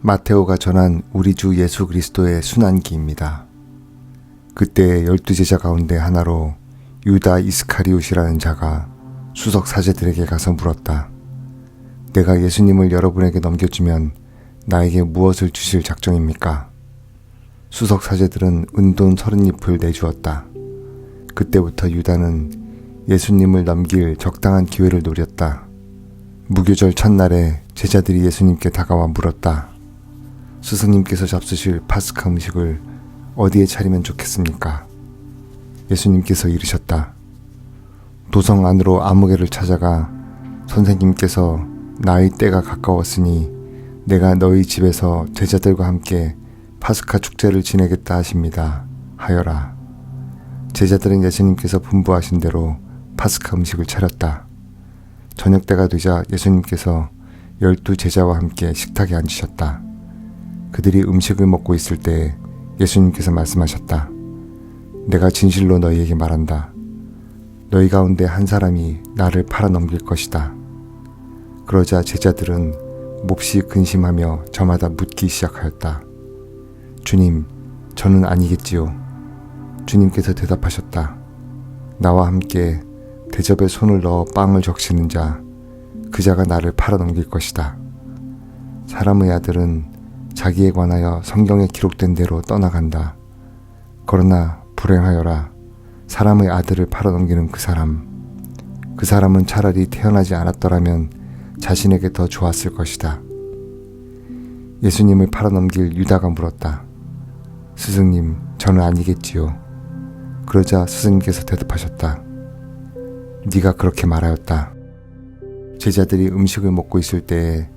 마테오가 전한 우리 주 예수 그리스도의 순환기입니다. 그때 12제자 가운데 하나로 유다 이스카리옷이라는 자가 수석 사제들에게 가서 물었다. 내가 예수님을 여러분에게 넘겨주면 나에게 무엇을 주실 작정입니까? 수석 사제들은 은돈 30잎을 내주었다. 그때부터 유다는 예수님을 넘길 적당한 기회를 노렸다. 무교절 첫날에 제자들이 예수님께 다가와 물었다. 스승님께서 잡수실 파스카 음식을 어디에 차리면 좋겠습니까? 예수님께서 이르셨다. 도성 안으로 아무개를 찾아가 선생님께서 나의 때가 가까웠으니 내가 너희 집에서 제자들과 함께 파스카 축제를 지내겠다 하십니다. 하여라. 제자들은 예수님께서 분부하신 대로 파스카 음식을 차렸다. 저녁 때가 되자 예수님께서 12제자와 함께 식탁에 앉으셨다. 그들이 음식을 먹고 있을 때 예수님께서 말씀하셨다. 내가 진실로 너희에게 말한다. 너희 가운데 한 사람이 나를 팔아넘길 것이다. 그러자 제자들은 몹시 근심하며 저마다 묻기 시작하였다. 주님, 저는 아니겠지요. 주님께서 대답하셨다. 나와 함께 대접에 손을 넣어 빵을 적시는 자, 그 자가 나를 팔아넘길 것이다. 사람의 아들은 자기에 관하여 성경에 기록된 대로 떠나간다. 그러나 불행하여라. 사람의 아들을 팔아넘기는 그 사람은 차라리 태어나지 않았더라면 자신에게 더 좋았을 것이다. 예수님을 팔아넘길 유다가 물었다. 스승님, 저는 아니겠지요. 그러자 스승님께서 대답하셨다. 네가 그렇게 말하였다. 제자들이 음식을 먹고 있을 때에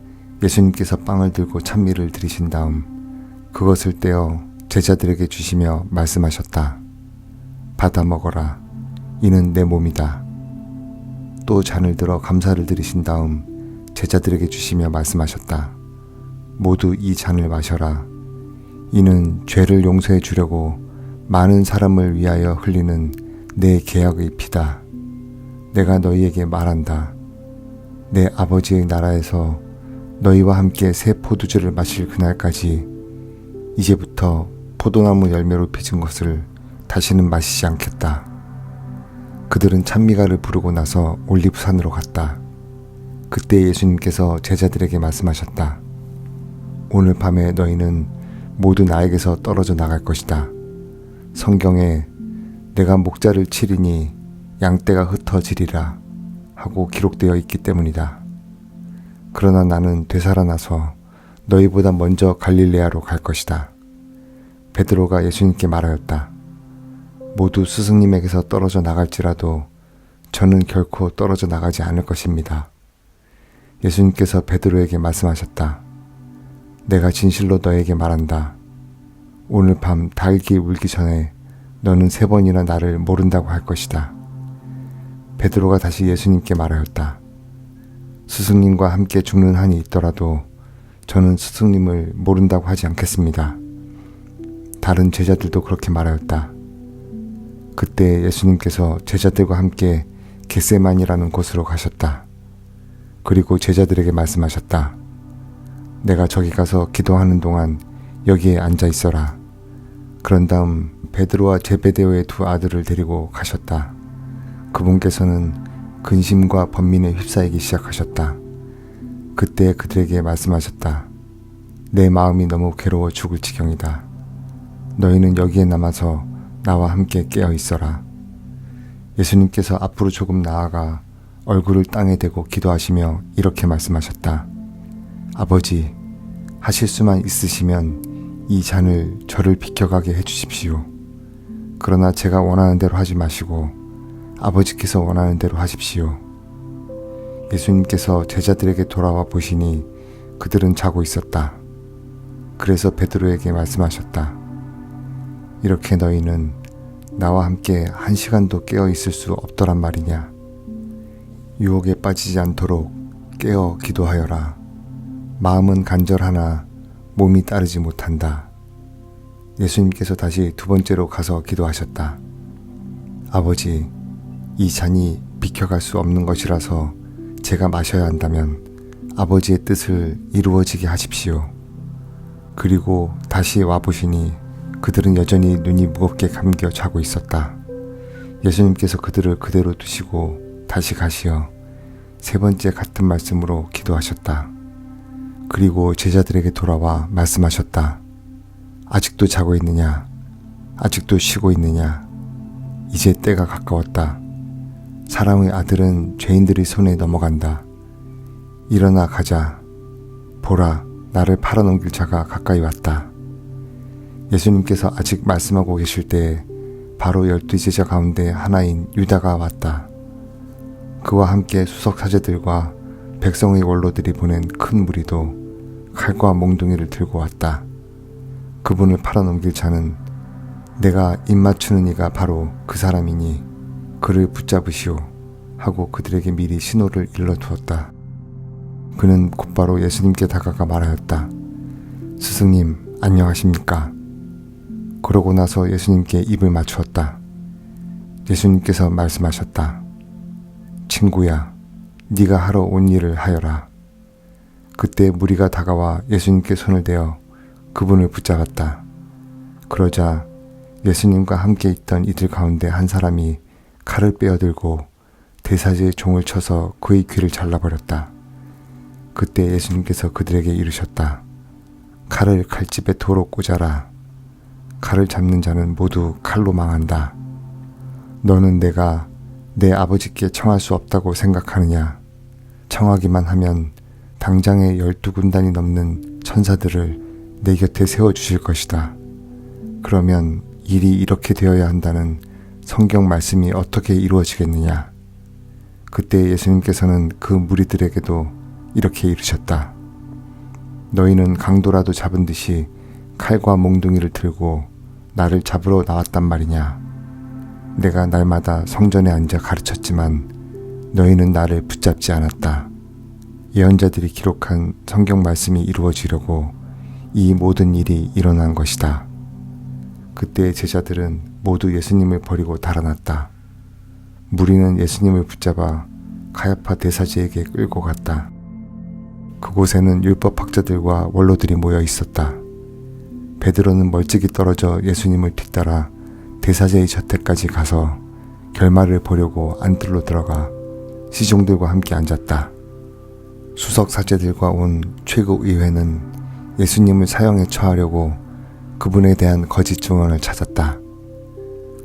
예수님께서 빵을 들고 찬미를 드리신 다음 그것을 떼어 제자들에게 주시며 말씀하셨다. 받아 먹어라. 이는 내 몸이다. 또 잔을 들어 감사를 드리신 다음 제자들에게 주시며 말씀하셨다. 모두 이 잔을 마셔라. 이는 죄를 용서해 주려고 많은 사람을 위하여 흘리는 내 계약의 피다. 내가 너희에게 말한다. 내 아버지의 나라에서 너희와 함께 새 포도주를 마실 그날까지 이제부터 포도나무 열매로 빚은 것을 다시는 마시지 않겠다. 그들은 찬미가를 부르고 나서 올리브산으로 갔다. 그때 예수님께서 제자들에게 말씀하셨다. 오늘 밤에 너희는 모두 나에게서 떨어져 나갈 것이다. 성경에 내가 목자를 치리니 양떼가 흩어지리라 하고 기록되어 있기 때문이다. 그러나 나는 되살아나서 너희보다 먼저 갈릴레아로 갈 것이다. 베드로가 예수님께 말하였다. 모두 스승님에게서 떨어져 나갈지라도 저는 결코 떨어져 나가지 않을 것입니다. 예수님께서 베드로에게 말씀하셨다. 내가 진실로 너에게 말한다. 오늘 밤 닭이 울기 전에 너는 3번이나 나를 모른다고 할 것이다. 베드로가 다시 예수님께 말하였다. 스승님과 함께 죽는 한이 있더라도 저는 스승님을 모른다고 하지 않겠습니다. 다른 제자들도 그렇게 말하였다. 그때 예수님께서 제자들과 함께 겟세마니라는 곳으로 가셨다. 그리고 제자들에게 말씀하셨다. 내가 저기 가서 기도하는 동안 여기에 앉아 있어라. 그런 다음 베드로와 제베데오의 2 아들을 데리고 가셨다. 그분께서는 근심과 번민에 휩싸이기 시작하셨다. 그때 그들에게 말씀하셨다. 내 마음이 너무 괴로워 죽을 지경이다. 너희는 여기에 남아서 나와 함께 깨어 있어라. 예수님께서 앞으로 조금 나아가 얼굴을 땅에 대고 기도하시며 이렇게 말씀하셨다. 아버지, 하실 수만 있으시면 이 잔을 저를 비켜가게 해주십시오. 그러나 제가 원하는 대로 하지 마시고 아버지께서 원하는 대로 하십시오. 예수님께서 제자들에게 돌아와 보시니 그들은 자고 있었다. 그래서 베드로에게 말씀하셨다. 이렇게 너희는 나와 함께 1시간도 깨어 있을 수 없더란 말이냐. 유혹에 빠지지 않도록 깨어 기도하여라. 마음은 간절하나 몸이 따르지 못한다. 예수님께서 다시 2번째로 가서 기도하셨다. 아버지, 이 잔이 비켜갈 수 없는 것이라서 제가 마셔야 한다면 아버지의 뜻을 이루어지게 하십시오. 그리고 다시 와보시니 그들은 여전히 눈이 무겁게 감겨 자고 있었다. 예수님께서 그들을 그대로 두시고 다시 가시어 세 번째 같은 말씀으로 기도하셨다. 그리고 제자들에게 돌아와 말씀하셨다. 아직도 자고 있느냐? 아직도 쉬고 있느냐? 이제 때가 가까웠다. 사람의 아들은 죄인들의 손에 넘어간다. 일어나 가자. 보라, 나를 팔아넘길 자가 가까이 왔다. 예수님께서 아직 말씀하고 계실 때에 바로 12제자 가운데 하나인 유다가 왔다. 그와 함께 수석 사제들과 백성의 원로들이 보낸 큰 무리도 칼과 몽둥이를 들고 왔다. 그분을 팔아넘길 자는 내가 입맞추는 이가 바로 그 사람이니 그를 붙잡으시오 하고 그들에게 미리 신호를 일러두었다. 그는 곧바로 예수님께 다가가 말하였다. 스승님, 안녕하십니까? 그러고 나서 예수님께 입을 맞추었다. 예수님께서 말씀하셨다. 친구야, 네가 하러 온 일을 하여라. 그때 무리가 다가와 예수님께 손을 대어 그분을 붙잡았다. 그러자 예수님과 함께 있던 이들 가운데 한 사람이 칼을 빼어들고 대사제의 종을 쳐서 그의 귀를 잘라버렸다. 그때 예수님께서 그들에게 이르셨다. 칼을 칼집에 도로 꽂아라. 칼을 잡는 자는 모두 칼로 망한다. 너는 내가 내 아버지께 청할 수 없다고 생각하느냐? 청하기만 하면 당장에 12군단이 넘는 천사들을 내 곁에 세워주실 것이다. 그러면 일이 이렇게 되어야 한다는 성경 말씀이 어떻게 이루어지겠느냐? 그때 예수님께서는 그 무리들에게도 이렇게 이르셨다. 너희는 강도라도 잡은 듯이 칼과 몽둥이를 들고 나를 잡으러 나왔단 말이냐? 내가 날마다 성전에 앉아 가르쳤지만 너희는 나를 붙잡지 않았다. 예언자들이 기록한 성경 말씀이 이루어지려고 이 모든 일이 일어난 것이다. 그때 제자들은 모두 예수님을 버리고 달아났다. 무리는 예수님을 붙잡아 가야파 대사제에게 끌고 갔다. 그곳에는 율법학자들과 원로들이 모여 있었다. 베드로는 멀찍이 떨어져 예수님을 뒤따라 대사제의 곁에까지 가서 결말을 보려고 안뜰로 들어가 시종들과 함께 앉았다. 수석 사제들과 온 최고의회는 예수님을 사형에 처하려고 그분에 대한 거짓 증언을 찾았다.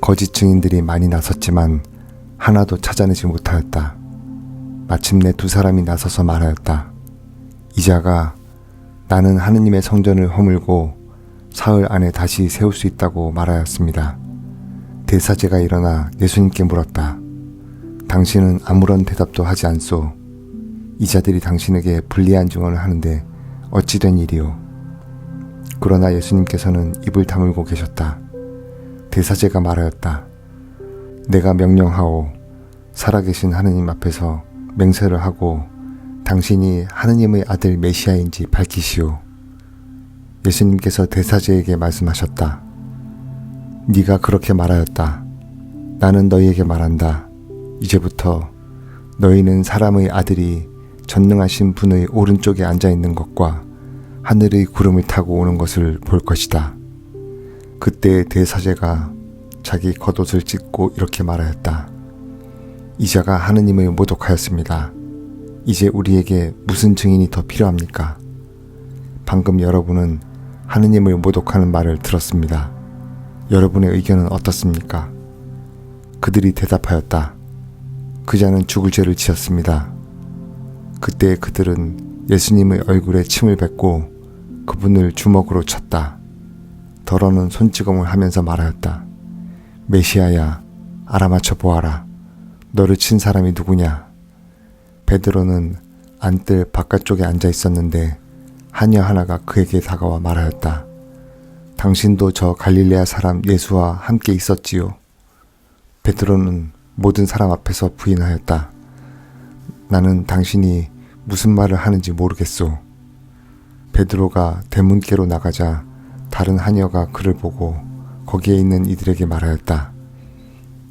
거짓 증인들이 많이 나섰지만 하나도 찾아내지 못하였다. 마침내 두 사람이 나서서 말하였다. 이자가 나는 하느님의 성전을 허물고 사흘 안에 다시 세울 수 있다고 말하였습니다. 대사제가 일어나 예수님께 물었다. 당신은 아무런 대답도 하지 않소. 이자들이 당신에게 불리한 증언을 하는데 어찌 된 일이오? 그러나 예수님께서는 입을 다물고 계셨다. 대사제가 말하였다. 내가 명령하오. 살아계신 하느님 앞에서 맹세를 하고 당신이 하느님의 아들 메시아인지 밝히시오. 예수님께서 대사제에게 말씀하셨다. 네가 그렇게 말하였다. 나는 너희에게 말한다. 이제부터 너희는 사람의 아들이 전능하신 분의 오른쪽에 앉아있는 것과 하늘의 구름을 타고 오는 것을 볼 것이다. 그때 대사제가 자기 겉옷을 찢고 이렇게 말하였다. 이자가 하느님을 모독하였습니다. 이제 우리에게 무슨 증인이 더 필요합니까? 방금 여러분은 하느님을 모독하는 말을 들었습니다. 여러분의 의견은 어떻습니까? 그들이 대답하였다. 그자는 죽을 죄를 지었습니다. 그때 그들은 예수님의 얼굴에 침을 뱉고 그분을 주먹으로 쳤다. 더러는 손찌검을 하면서 말하였다. 메시아야, 알아맞혀 보아라. 너를 친 사람이 누구냐? 베드로는 안뜰 바깥쪽에 앉아 있었는데 하녀 하나가 그에게 다가와 말하였다. 당신도 저 갈릴레아 사람 예수와 함께 있었지요. 베드로는 모든 사람 앞에서 부인하였다. 나는 당신이 무슨 말을 하는지 모르겠소. 베드로가 대문께로 나가자 다른 하녀가 그를 보고 거기에 있는 이들에게 말하였다.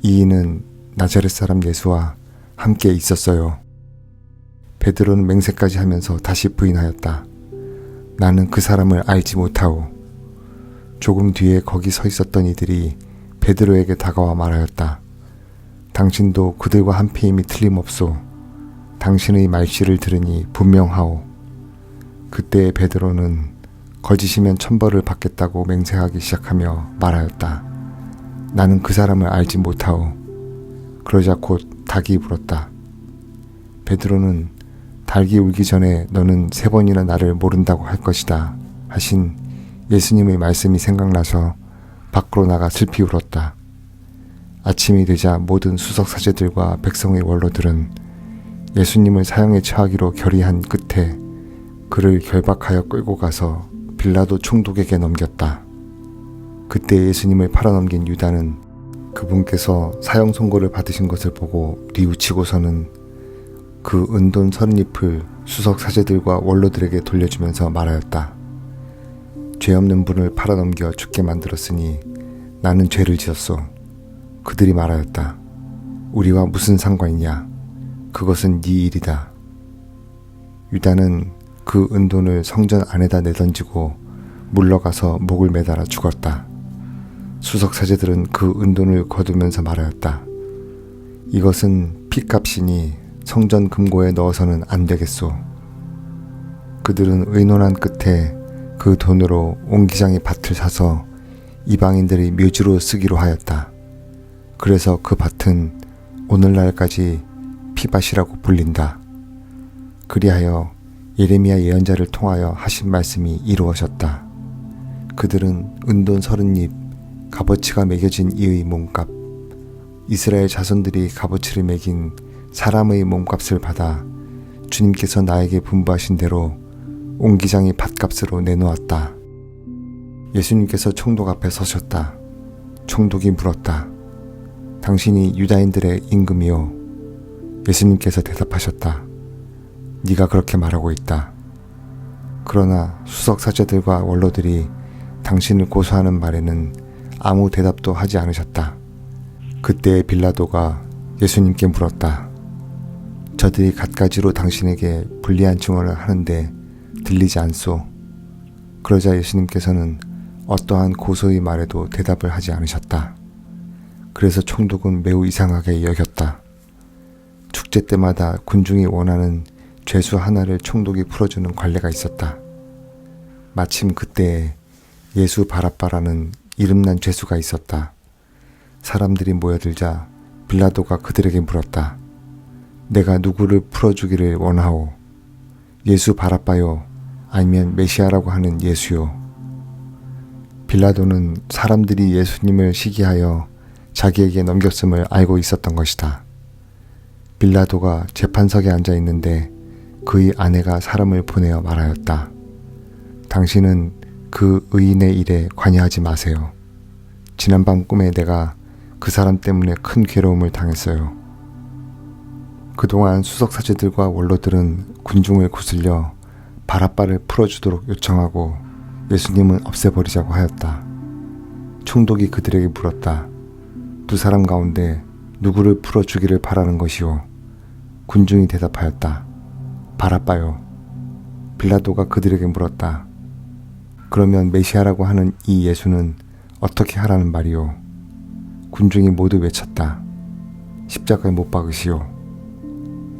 이 이는 나자렛 사람 예수와 함께 있었어요. 베드로는 맹세까지 하면서 다시 부인하였다. 나는 그 사람을 알지 못하오. 조금 뒤에 거기 서 있었던 이들이 베드로에게 다가와 말하였다. 당신도 그들과 한패임이 틀림없소. 당신의 말씨를 들으니 분명하오. 그때 베드로는 거짓이면 천벌을 받겠다고 맹세하기 시작하며 말하였다. 나는 그 사람을 알지 못하오. 그러자 곧 닭이 울었다. 베드로는 닭이 울기 전에 너는 3번이나 나를 모른다고 할 것이다 하신 예수님의 말씀이 생각나서 밖으로 나가 슬피 울었다. 아침이 되자 모든 수석사제들과 백성의 원로들은 예수님을 사형에 처하기로 결의한 끝에 그를 결박하여 끌고 가서 빌라도 총독에게 넘겼다. 그때 예수님을 팔아넘긴 유다는 그분께서 사형 선고를 받으신 것을 보고 뉘우치고서는 그 은돈 30잎을 수석사제들과 원로들에게 돌려주면서 말하였다. 죄 없는 분을 팔아넘겨 죽게 만들었으니 나는 죄를 지었소. 그들이 말하였다. 우리와 무슨 상관이냐? 그것은 네 일이다. 유다는 그 은돈을 성전 안에다 내던지고 물러가서 목을 매달아 죽었다. 수석사제들은 그 은돈을 거두면서 말하였다. 이것은 핏값이니 성전 금고에 넣어서는 안 되겠소. 그들은 의논한 끝에 그 돈으로 옹기장의 밭을 사서 이방인들이 묘지로 쓰기로 하였다. 그래서 그 밭은 오늘날까지 피밭이라고 불린다. 그리하여 예레미야 예언자를 통하여 하신 말씀이 이루어졌다. 그들은 은돈 30잎 값어치가 매겨진 이의 몸값, 이스라엘 자손들이 값어치를 매긴 사람의 몸값을 받아 주님께서 나에게 분부하신 대로 옹기장의 밭값으로 내놓았다. 예수님께서 총독 앞에 서셨다. 총독이 물었다. 당신이 유다인들의 임금이요? 예수님께서 대답하셨다. 네가 그렇게 말하고 있다. 그러나 수석사제들과 원로들이 당신을 고소하는 말에는 아무 대답도 하지 않으셨다. 그때 빌라도가 예수님께 물었다. 저들이 갖가지로 당신에게 불리한 증언을 하는데 들리지 않소? 그러자 예수님께서는 어떠한 고소의 말에도 대답을 하지 않으셨다. 그래서 총독은 매우 이상하게 여겼다. 축제 때마다 군중이 원하는 죄수 하나를 총독이 풀어주는 관례가 있었다. 마침 그때에 예수 바라바라는 이름난 죄수가 있었다. 사람들이 모여들자 빌라도가 그들에게 물었다. 내가 누구를 풀어주기를 원하오? 예수 바라바요? 아니면 메시아라고 하는 예수요? 빌라도는 사람들이 예수님을 시기하여 자기에게 넘겼음을 알고 있었던 것이다. 빌라도가 재판석에 앉아 있는데 그의 아내가 사람을 보내어 말하였다. 당신은 그 의인의 일에 관여하지 마세요. 지난밤 꿈에 내가 그 사람 때문에 큰 괴로움을 당했어요. 그동안 수석사제들과 원로들은 군중을 구슬려 바라바를 풀어주도록 요청하고 예수님은 없애버리자고 하였다. 총독이 그들에게 물었다. 두 사람 가운데 누구를 풀어주기를 바라는 것이오? 군중이 대답하였다. 바라바요. 빌라도가 그들에게 물었다. 그러면 메시아라고 하는 이 예수는 어떻게 하라는 말이오? 군중이 모두 외쳤다. 십자가에 못 박으시오.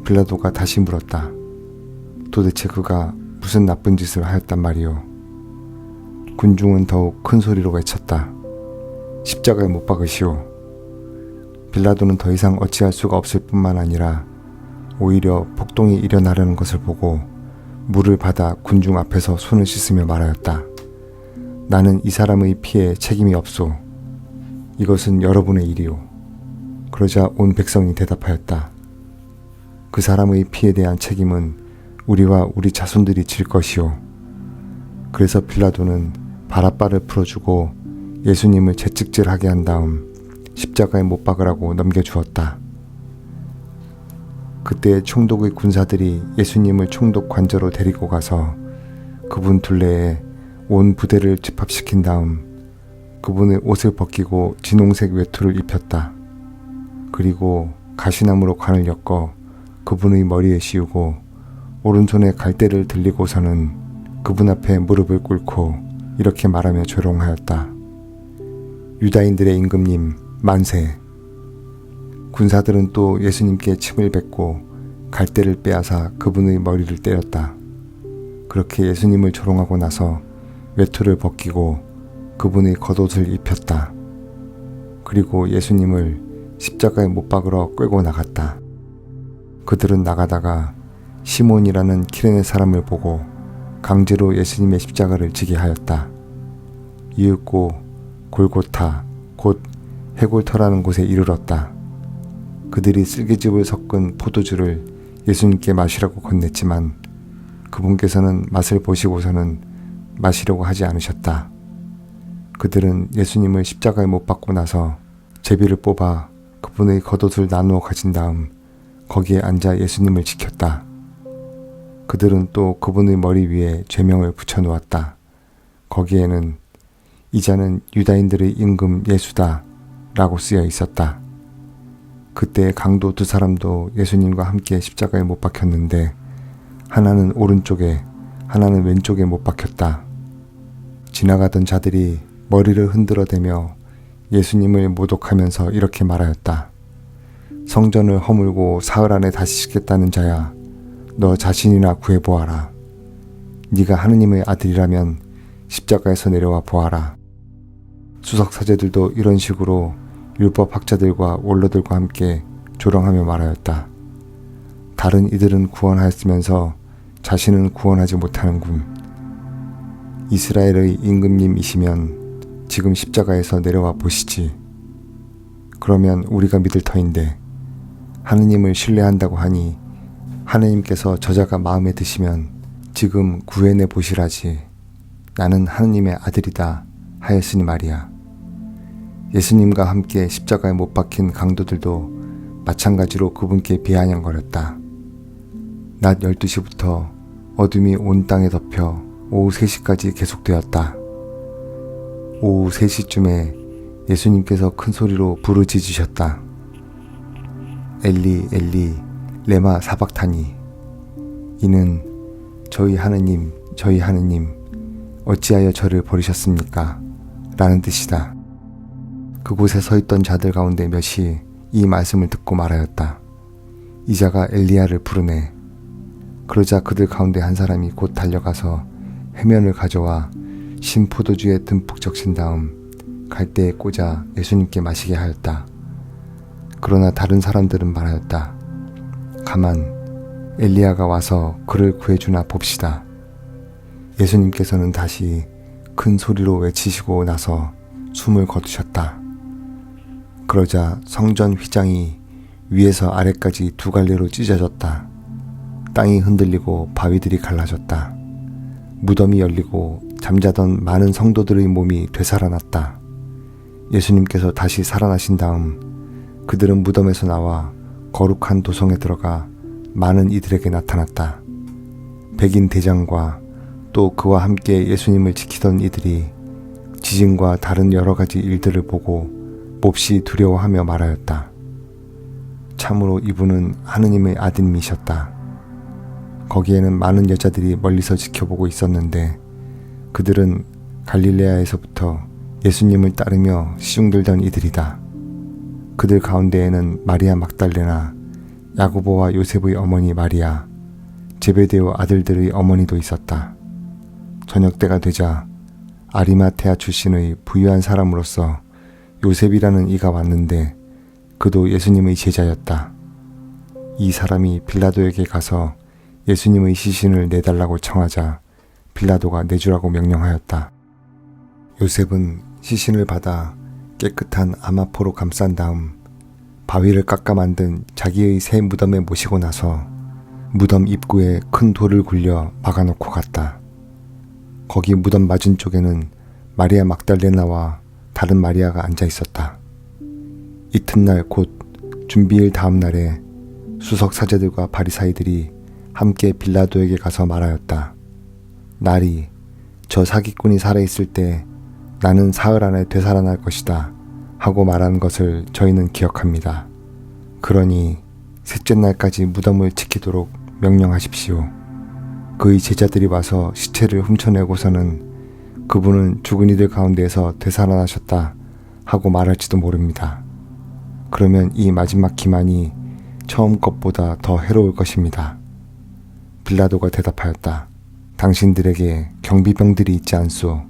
빌라도가 다시 물었다. 도대체 그가 무슨 나쁜 짓을 하였단 말이오? 군중은 더욱 큰 소리로 외쳤다. 십자가에 못 박으시오. 빌라도는 더 이상 어찌할 수가 없을 뿐만 아니라 오히려 폭동이 일어나려는 것을 보고 물을 받아 군중 앞에서 손을 씻으며 말하였다. 나는 이 사람의 피에 책임이 없소. 이것은 여러분의 일이오. 그러자 온 백성이 대답하였다. 그 사람의 피에 대한 책임은 우리와 우리 자손들이 질 것이오. 그래서 빌라도는 바라바를 풀어주고 예수님을 채찍질하게 한 다음 십자가에 못 박으라고 넘겨주었다. 그때 총독의 군사들이 예수님을 총독 관저로 데리고 가서 그분 둘레에 온 부대를 집합시킨 다음 그분의 옷을 벗기고 진홍색 외투를 입혔다. 그리고 가시나무로 관을 엮어 그분의 머리에 씌우고 오른손에 갈대를 들리고서는 그분 앞에 무릎을 꿇고 이렇게 말하며 조롱하였다. 유다인들의 임금님 만세. 군사들은 또 예수님께 침을 뱉고 갈대를 빼앗아 그분의 머리를 때렸다. 그렇게 예수님을 조롱하고 나서 외투를 벗기고 그분의 겉옷을 입혔다. 그리고 예수님을 십자가에 못 박으러 끌고 나갔다. 그들은 나가다가 시몬이라는 키레네 사람을 보고 강제로 예수님의 십자가를 지게 하였다. 이윽고 골고타 곧 해골터라는 곳에 이르렀다. 그들이 쓸개즙을 섞은 포도주를 예수님께 마시라고 건넸지만 그분께서는 맛을 보시고서는 마시려고 하지 않으셨다. 그들은 예수님을 십자가에 못 박고 나서 제비를 뽑아 그분의 겉옷을 나누어 가진 다음 거기에 앉아 예수님을 지켰다. 그들은 또 그분의 머리 위에 죄명을 붙여놓았다. 거기에는 이 자는 유다인들의 임금 예수다 라고 쓰여 있었다. 그때 강도 두 사람도 예수님과 함께 십자가에 못 박혔는데 하나는 오른쪽에 하나는 왼쪽에 못 박혔다. 지나가던 자들이 머리를 흔들어대며 예수님을 모독하면서 이렇게 말하였다. 성전을 허물고 사흘 안에 다시 짓겠다는 자야, 너 자신이나 구해보아라. 네가 하느님의 아들이라면 십자가에서 내려와 보아라. 수석사제들도 이런 식으로 율법학자들과 원로들과 함께 조롱하며 말하였다. 다른 이들은 구원하였으면서 자신은 구원하지 못하는군. 이스라엘의 임금님이시면 지금 십자가에서 내려와 보시지. 그러면 우리가 믿을 터인데 하느님을 신뢰한다고 하니 하느님께서 저자가 마음에 드시면 지금 구해내 보시라지. 나는 하느님의 아들이다 하였으니 말이야. 예수님과 함께 십자가에 못 박힌 강도들도 마찬가지로 그분께 비아냥거렸다. 낮 12시부터 어둠이 온 땅에 덮여 오후 3시까지 계속되었다. 오후 3시쯤에 예수님께서 큰 소리로 부르짖으셨다. 엘리 엘리 레마 사박타니. 이는 저희 하느님 어찌하여 저를 버리셨습니까? 라는 뜻이다. 그곳에 서 있던 자들 가운데 몇이 이 말씀을 듣고 말하였다. 이 자가 엘리야를 부르네. 그러자 그들 가운데 한 사람이 곧 달려가서 해면을 가져와 신 포도주에 듬뿍 적신 다음 갈대에 꽂아 예수님께 마시게 하였다. 그러나 다른 사람들은 말하였다. 가만, 엘리야가 와서 그를 구해주나 봅시다. 예수님께서는 다시 큰 소리로 외치시고 나서 숨을 거두셨다. 그러자 성전 휘장이 위에서 아래까지 두 갈래로 찢어졌다. 땅이 흔들리고 바위들이 갈라졌다. 무덤이 열리고 잠자던 많은 성도들의 몸이 되살아났다. 예수님께서 다시 살아나신 다음 그들은 무덤에서 나와 거룩한 도성에 들어가 많은 이들에게 나타났다. 백인 대장과 또 그와 함께 예수님을 지키던 이들이 지진과 다른 여러 가지 일들을 보고 몹시 두려워하며 말하였다. 참으로 이분은 하느님의 아드님이셨다. 거기에는 많은 여자들이 멀리서 지켜보고 있었는데 그들은 갈릴레아에서부터 예수님을 따르며 시중들던 이들이다. 그들 가운데에는 마리아 막달레나, 야고보와 요셉의 어머니 마리아, 제베데오 아들들의 어머니도 있었다. 저녁 때가 되자 아리마테아 출신의 부유한 사람으로서 요셉이라는 이가 왔는데 그도 예수님의 제자였다. 이 사람이 빌라도에게 가서 예수님의 시신을 내달라고 청하자 빌라도가 내주라고 명령하였다. 요셉은 시신을 받아 깨끗한 아마포로 감싼 다음 바위를 깎아 만든 자기의 새 무덤에 모시고 나서 무덤 입구에 큰 돌을 굴려 막아놓고 갔다. 거기 무덤 맞은 쪽에는 마리아 막달레나와 다른 마리아가 앉아 있었다. 이튿날 곧 준비일 다음 날에 수석 사제들과 바리사이들이 함께 빌라도에게 가서 말하였다. 날이 저 사기꾼이 살아있을 때 나는 사흘 안에 되살아날 것이다 하고 말한 것을 저희는 기억합니다. 그러니 셋째 날까지 무덤을 지키도록 명령하십시오. 그의 제자들이 와서 시체를 훔쳐내고서는 그분은 죽은 이들 가운데에서 되살아나셨다 하고 말할지도 모릅니다. 그러면 이 마지막 기만이 처음 것보다 더 해로울 것입니다. 빌라도가 대답하였다. 당신들에게 경비병들이 있지 않소.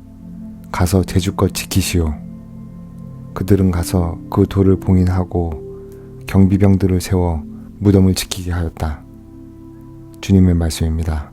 가서 제주껏 지키시오. 그들은 가서 그 돌을 봉인하고 경비병들을 세워 무덤을 지키게 하였다. 주님의 말씀입니다.